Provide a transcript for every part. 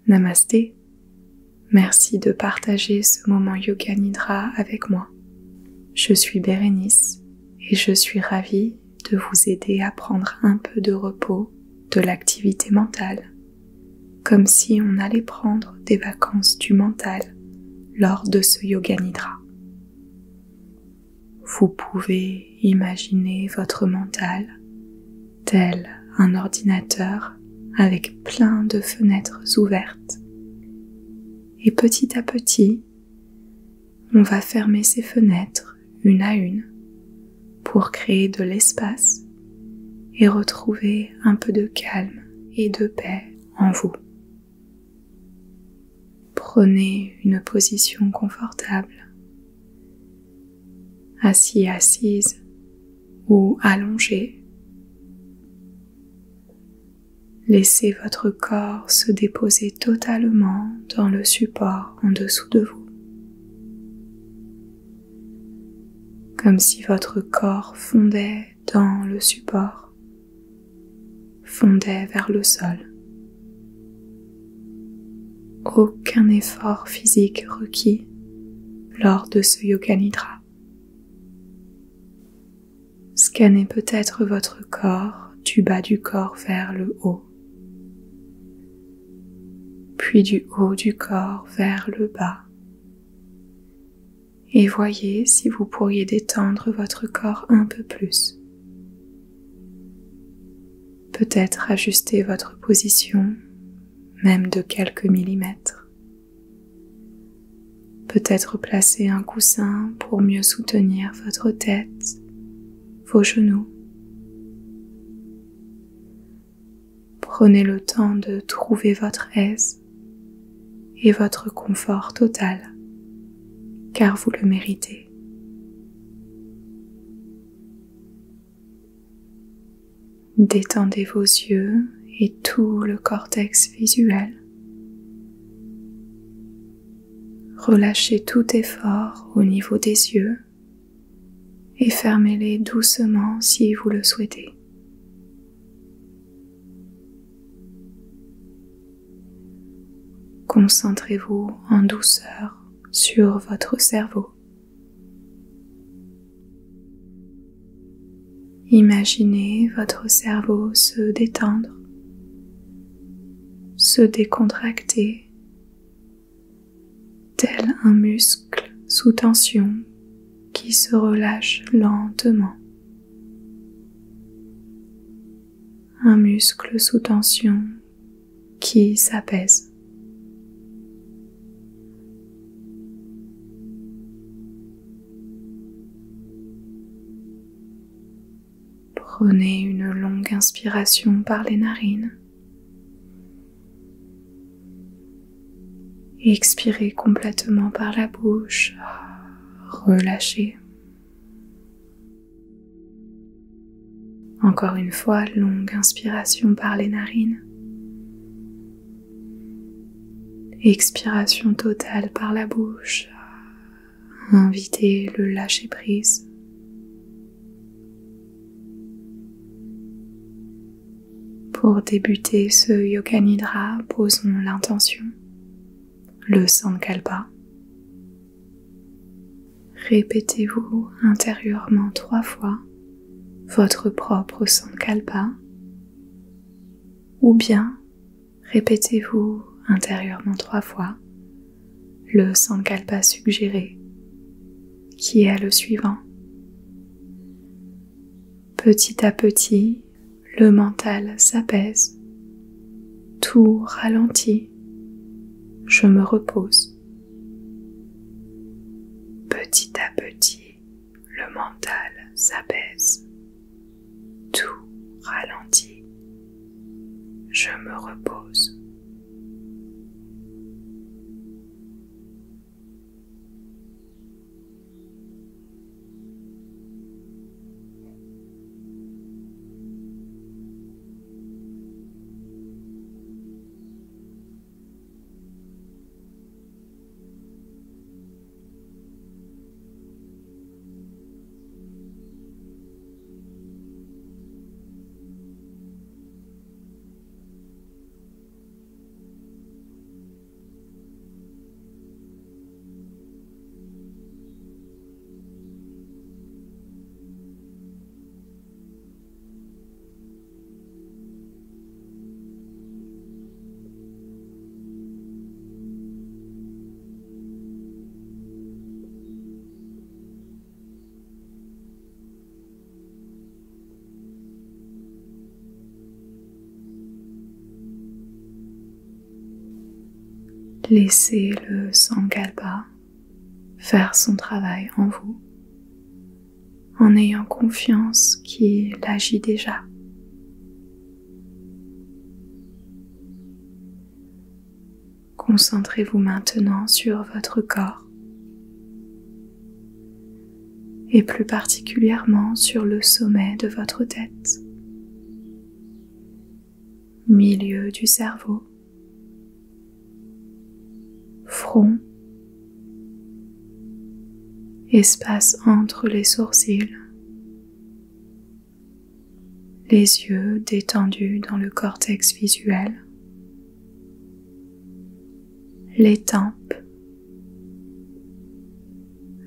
Namasté. Merci de partager ce moment Yoga Nidra avec moi. Je suis Bérénice et je suis ravie de vous aider à prendre un peu de repos de l'activité mentale, comme si on allait prendre des vacances du mental lors de ce Yoga Nidra. Vous pouvez imaginer votre mental tel un ordinateur avec plein de fenêtres ouvertes. Et petit à petit, on va fermer ces fenêtres une à une pour créer de l'espace et retrouver un peu de calme et de paix en vous. Prenez une position confortable, assis, assise ou allongé. Laissez votre corps se déposer totalement dans le support en dessous de vous, comme si votre corps fondait dans le support, fondait vers le sol. Aucun effort physique requis lors de ce Yoga Nidra. Scannez peut-être votre corps du bas du corps vers le haut, puis du haut du corps vers le bas. Et voyez si vous pourriez détendre votre corps un peu plus. Peut-être ajuster votre position, même de quelques millimètres. Peut-être placer un coussin pour mieux soutenir votre tête, vos genoux. Prenez le temps de trouver votre aise et votre confort total, car vous le méritez. Détendez vos yeux et tout le cortex visuel. Relâchez tout effort au niveau des yeux et fermez-les doucement si vous le souhaitez. Concentrez-vous en douceur sur votre cerveau. Imaginez votre cerveau se détendre, se décontracter, tel un muscle sous tension qui se relâche lentement. Un muscle sous tension qui s'apaise. Prenez une longue inspiration par les narines. Expirez complètement par la bouche. Relâchez. Encore une fois, longue inspiration par les narines. Expiration totale par la bouche. Invitez le lâcher-prise. Pour débuter ce Yoga Nidra, posons l'intention, le Sankalpa. Répétez-vous intérieurement 3 fois votre propre Sankalpa, ou bien répétez-vous intérieurement 3 fois le Sankalpa suggéré, qui est le suivant. Petit à petit, le mental s'apaise, tout ralentit, je me repose. Petit à petit, le mental s'apaise, tout ralentit, je me repose. Laissez le Sankalpa faire son travail en vous, en ayant confiance qu'il agit déjà. Concentrez-vous maintenant sur votre corps et plus particulièrement sur le sommet de votre tête, milieu du cerveau, front, espace entre les sourcils, les yeux détendus dans le cortex visuel, les tempes,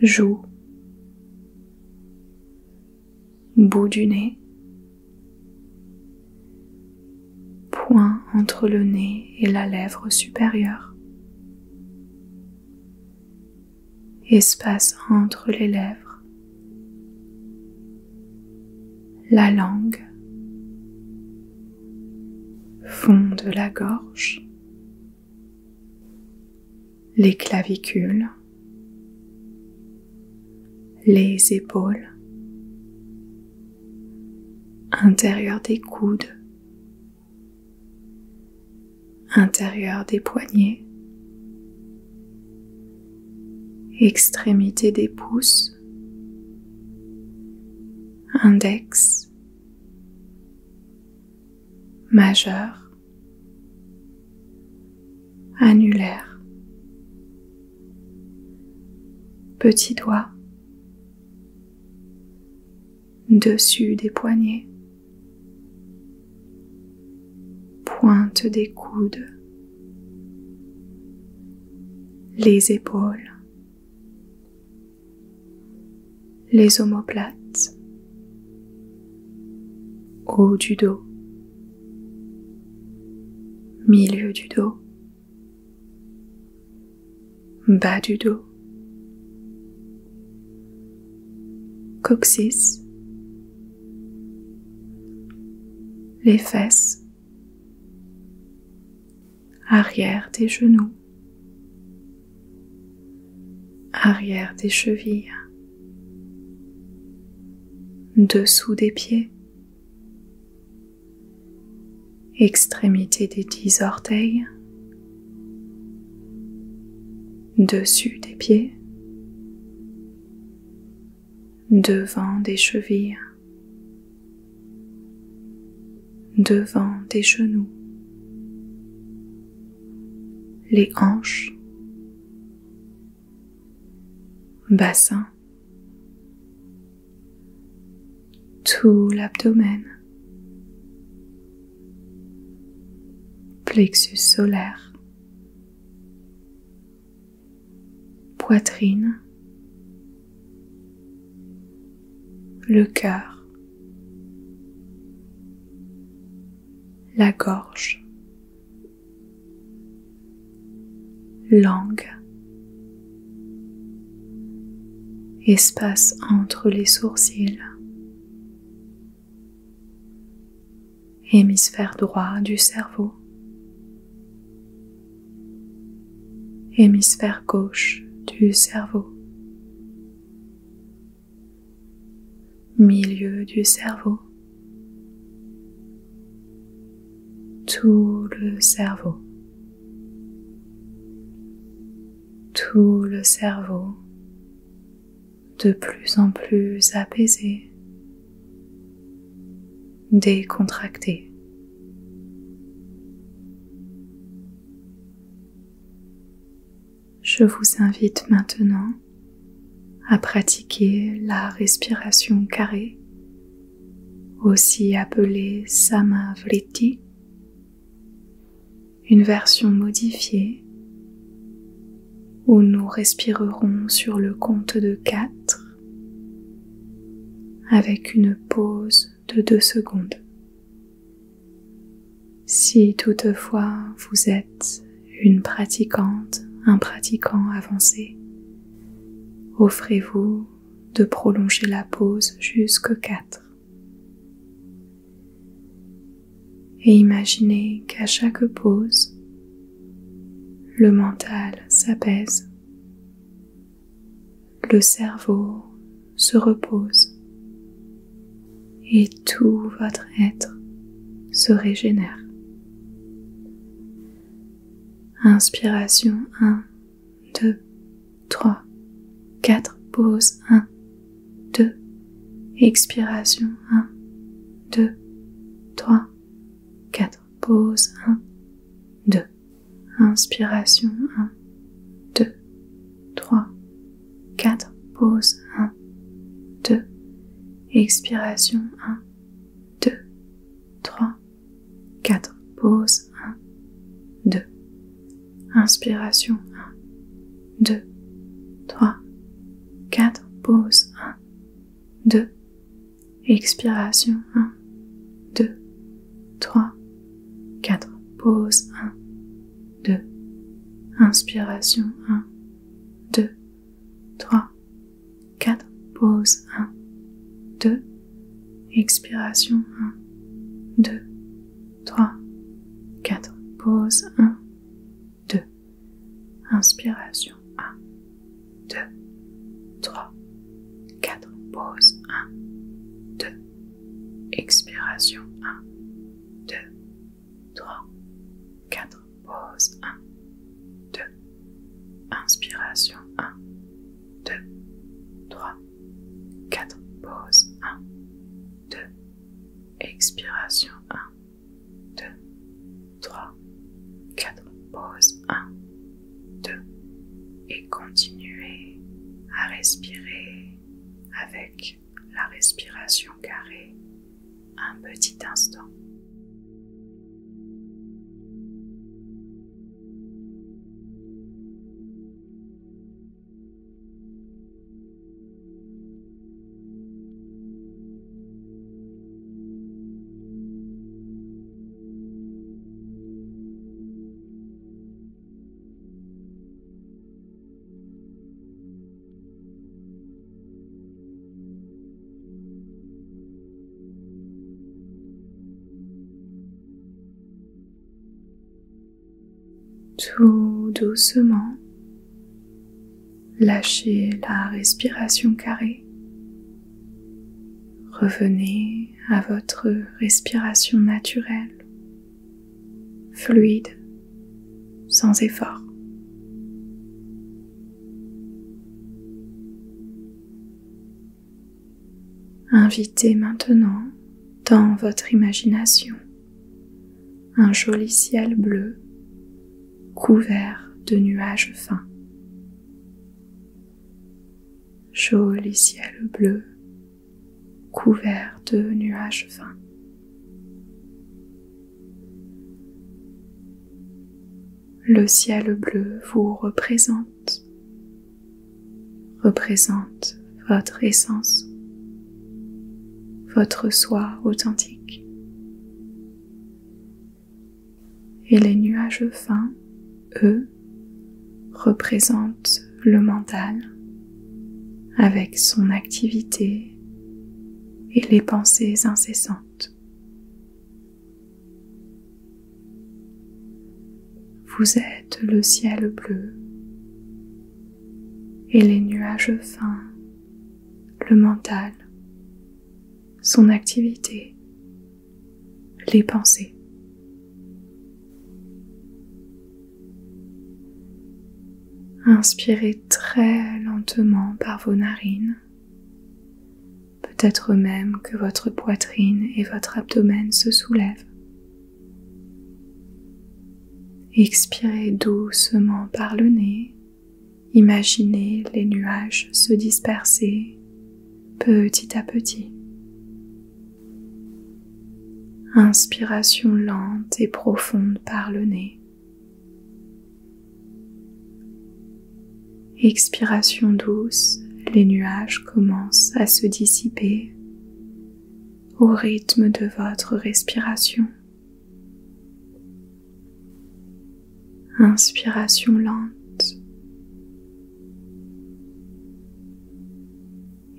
joues, bout du nez, point entre le nez et la lèvre supérieure, espace entre les lèvres, la langue, fond de la gorge, les clavicules, les épaules, intérieur des coudes, intérieur des poignets, extrémité des pouces, index, majeur, annulaire, petit doigt, dessus des poignets, pointe des coudes, les épaules, les omoplates, haut du dos, milieu du dos, bas du dos, coccyx, les fesses, arrière des genoux, arrière des chevilles, dessous des pieds, extrémité des 10 orteils, dessus des pieds, devant des chevilles, devant des genoux, les hanches, bassin, tout l'abdomen, plexus solaire, poitrine, le cœur, la gorge, langue, espace entre les sourcils, hémisphère droit du cerveau, hémisphère gauche du cerveau, milieu du cerveau, tout le cerveau, tout le cerveau de plus en plus apaisé, décontracté. Je vous invite maintenant à pratiquer la respiration carrée, aussi appelée Samavriti, une version modifiée où nous respirerons sur le compte de 4 avec une pause de 2 secondes. Si toutefois vous êtes une pratiquante, un pratiquant avancé, offrez-vous de prolonger la pause jusque 4. Et imaginez qu'à chaque pause, le mental s'apaise, le cerveau se repose et tout votre être se régénère. Inspiration 1, 2, 3, 4, pause 1, 2, expiration 1, 2, 3, 4, pause 1, 2, inspiration 1, 2, 3, 4, pause 1, 2, expiration 1, 2, 3, 4, pause 1, 2, inspiration 1, 2, 3, 4, pause 1, 2, expiration 1, 2, 3, 4, pause 1, 2, inspiration 1, 2, 3, 4, pause 1, 2, expiration 1, 2, 3, 4, pause 1, 2, inspiration 1, 2, 3, 4, pause 1, 2, expiration 1, 2, 3, 4, pause 1, 2, inspiration 1, 2, 3, 4, pause 1, 2, expiration 1, 2, 3, 4, pause 1, 2, et continuez à respirer avec la respiration carrée un petit instant. Tout doucement, lâchez la respiration carrée. Revenez à votre respiration naturelle, fluide, sans effort. Invitez maintenant dans votre imagination un joli ciel bleu couvert de nuages fins. Joli ciel bleu couvert de nuages fins. Le ciel bleu vous représente votre essence, votre soi authentique. Et les nuages fins, eux, représentent le mental avec son activité et les pensées incessantes. Vous êtes le ciel bleu et les nuages fins, le mental, son activité, les pensées. Inspirez très lentement par vos narines, peut-être même que votre poitrine et votre abdomen se soulèvent. Expirez doucement par le nez, imaginez les nuages se disperser petit à petit. Inspiration lente et profonde par le nez. Expiration douce, les nuages commencent à se dissiper au rythme de votre respiration. Inspiration lente.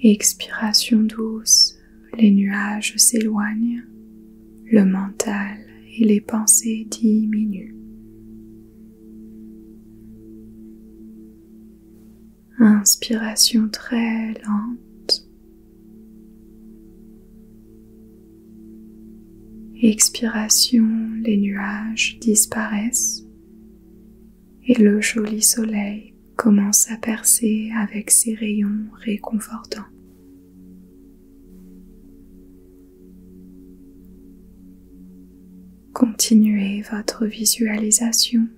Expiration douce, les nuages s'éloignent, le mental et les pensées diminuent. Inspiration très lente. Expiration, les nuages disparaissent et le joli soleil commence à percer avec ses rayons réconfortants. Continuez votre visualisation.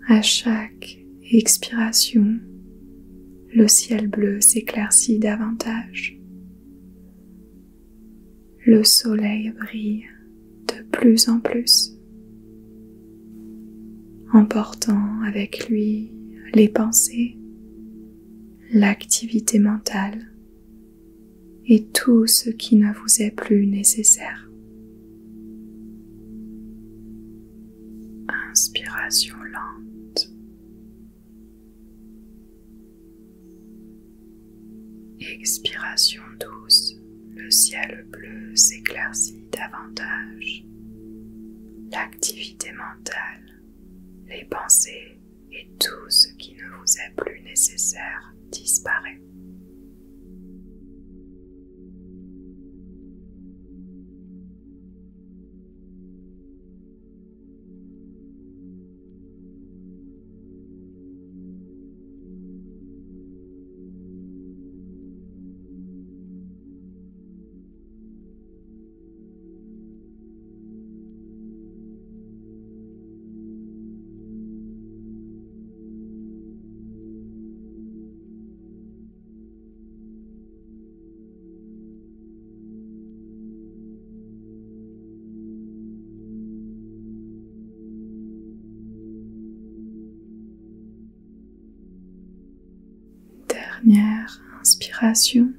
À chaque expiration, le ciel bleu s'éclaircit davantage. Le soleil brille de plus en plus, emportant avec lui les pensées, l'activité mentale et tout ce qui ne vous est plus nécessaire. Inspiration lente. Expiration douce. Le ciel bleu s'éclaircit davantage. L'activité mentale, les pensées et tout ce qui ne vous est plus nécessaire disparaît. Dernière inspiration.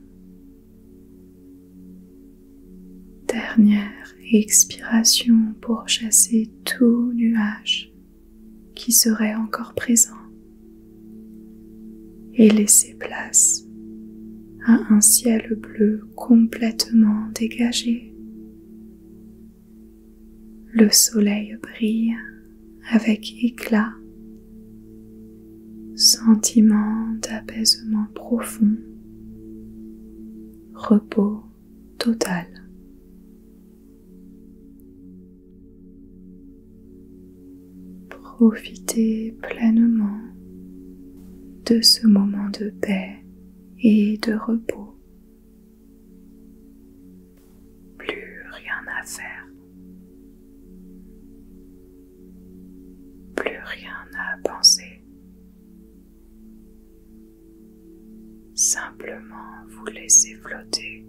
Dernière expiration pour chasser tout nuage qui serait encore présent et laisser place à un ciel bleu complètement dégagé. Le soleil brille avec éclat. Sentiment d'apaisement profond, repos total. Profitez pleinement de ce moment de paix et de repos. Plus rien à faire, plus rien à penser. Simplement vous laissez flotter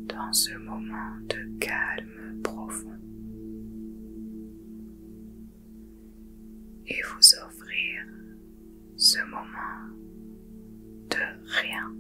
dans ce moment de calme profond et vous offrir ce moment de rien.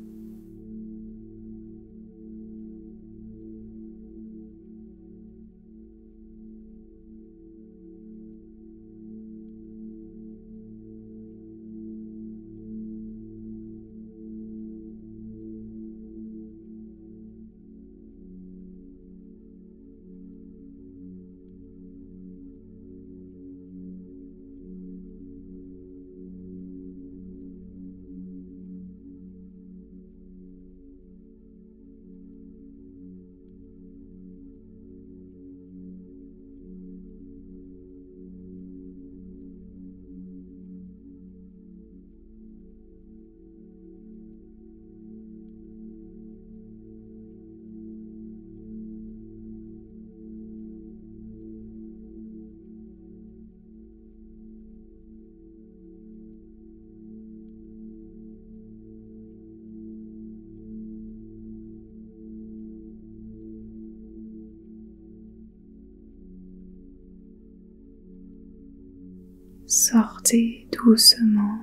Sortez doucement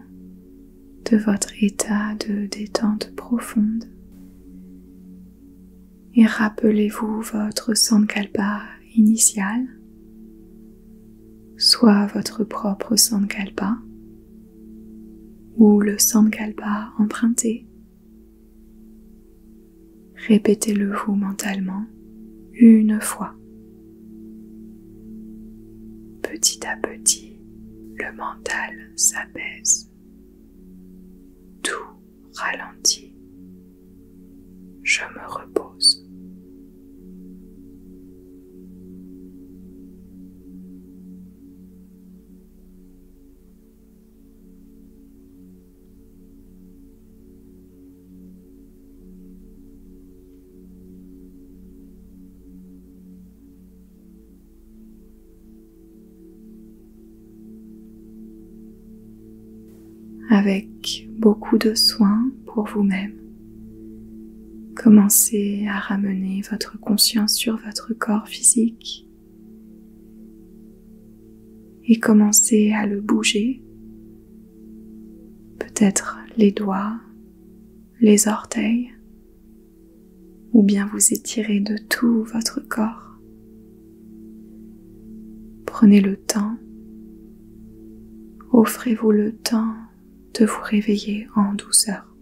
de votre état de détente profonde et rappelez-vous votre Sankalpa initial, soit votre propre Sankalpa ou le Sankalpa emprunté. Répétez-le vous mentalement une fois. Petit à petit, le mental s'apaise ralentis. Je me repose. Avec beaucoup de soin pour vous-même, commencez à ramener votre conscience sur votre corps physique et commencez à le bouger, peut-être les doigts, les orteils, ou bien vous étirez de tout votre corps. Prenez le temps, offrez-vous le temps de vous réveiller en douceur.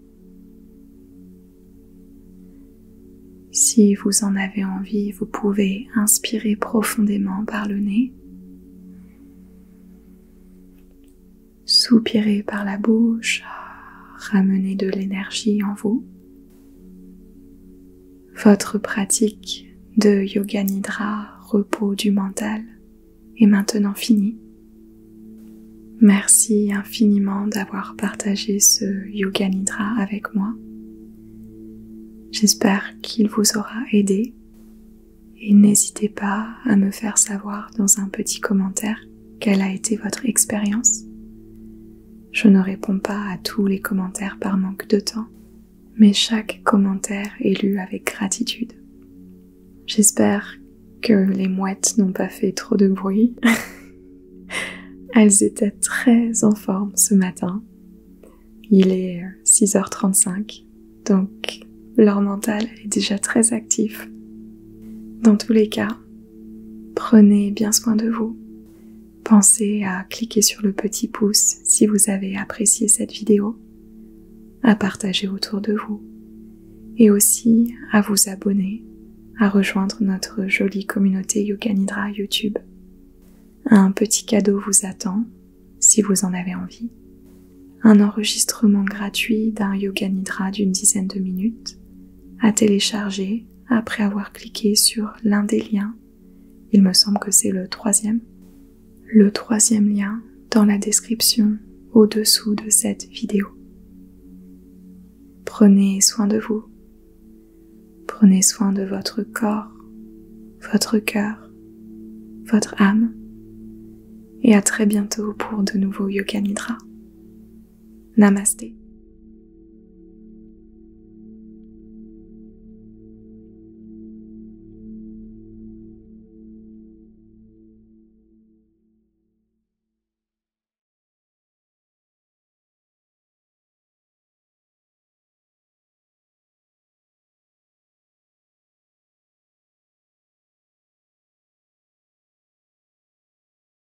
Si vous en avez envie, vous pouvez inspirer profondément par le nez, soupirer par la bouche, ramener de l'énergie en vous. Votre pratique de Yoga Nidra, repos du mental, est maintenant finie. Merci infiniment d'avoir partagé ce Yoga Nidra avec moi. J'espère qu'il vous aura aidé et n'hésitez pas à me faire savoir dans un petit commentaire quelle a été votre expérience. Je ne réponds pas à tous les commentaires par manque de temps, mais chaque commentaire est lu avec gratitude. J'espère que les mouettes n'ont pas fait trop de bruit. Elles étaient très en forme ce matin. Il est 6h35, donc leur mental est déjà très actif. Dans tous les cas, prenez bien soin de vous. Pensez à cliquer sur le petit pouce si vous avez apprécié cette vidéo, à partager autour de vous et aussi à vous abonner, à rejoindre notre jolie communauté Yoga Nidra YouTube. Un petit cadeau vous attend, si vous en avez envie. Un enregistrement gratuit d'un Yoga Nidra d'une dizaine de minutes à télécharger après avoir cliqué sur l'un des liens. Il me semble que c'est le troisième. Le troisième lien dans la description au-dessous de cette vidéo. Prenez soin de vous. Prenez soin de votre corps, votre cœur, votre âme. Et à très bientôt pour de nouveaux Yoga Nidra. Namasté.